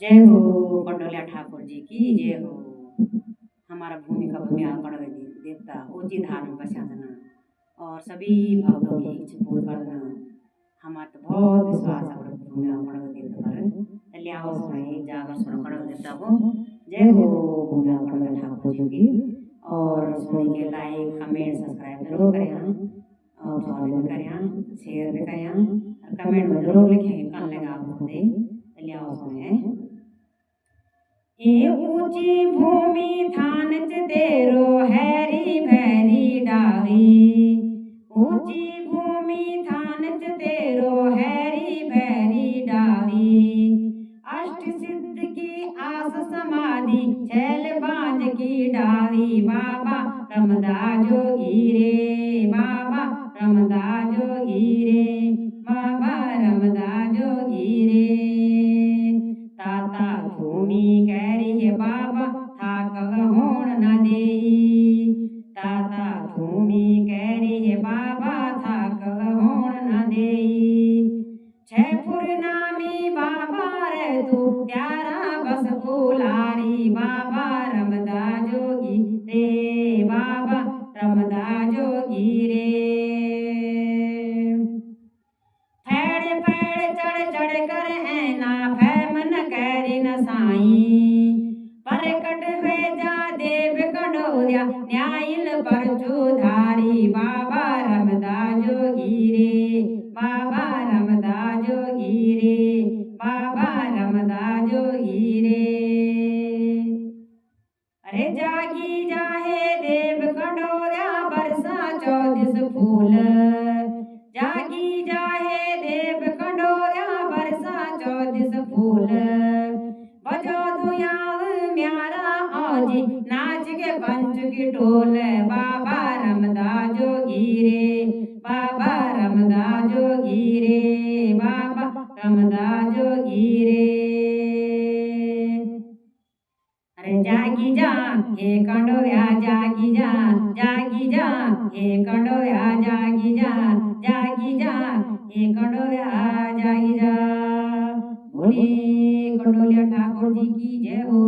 जय हो कंडोलिया ठाकुर जी की जय हो। हमारा भूमि का भूमि कड़वे देवता ऊंची धार में बसा देना और सभी भक्तों की इच्छा पूर्ण कर देना। हमारा तो बहुत विश्वास है भूमि कड़वे देवता पर लियाओ सुने जागर सुनो कड़वे देवता को। जय हो भूमि कड़वे ठाकुर जी की। और सुनी के लाइक कमेंट सब्सक्राइब जरूर करें और फॉलो भी करें शेयर भी करें और कमेंट में जरूर लिखेंगे कल लगा आपको दे लियाओ सुने। ये ऊंची भूमि थान च तेरो हैरी भैरी डाली। ऊंची भूमि थान च तेरो हैरी भैरी डाली। अष्ट सिद्ध की आस समाधि छैल बाज की डाली। बाबा रमदा जोगी रे बाबा रमदा जोगी रे बाबा रमदा जोगी रे। ताता भूमि कैरी बाबा थाकल होण न देई। ताता भूमि कैरी बाबा थाकल होण न देई। जयपुर नामी बाबा रे तू प्यारा बस बुलारी। बाबा रमदा जोगी रे बाबा रमदा जोगी रे। फैड़ फैड़ चढ़ चढ़ कर ऐना फैमन कैरी न साई। परकट हुए जा देव कंडोलिया न्यायल परचूधारी। बाबा रमदा जोगी रे बाबा रमदा जोगी रे बाबा रमदा जोगी रे। अरे जागी जाहे देव कंडोलिया बरसा 24 फूल। जागी जाहे देव कंडोलिया बरसा 24 फूल। बजो दुयाल म्यारा औजी नाच के पंच की टोल। बाबा रमदा जोगी रे बाबा रमदा जोगी रे बाबा रमदा जोगी रे। अरे जागी जा हे कंडोलिया जागी जा जागी जा हे कंडोलिया जागी जा जागी जा हे कंडोलिया जागी जा। बोले कंडोलिया ठाकुर जी की जय हो।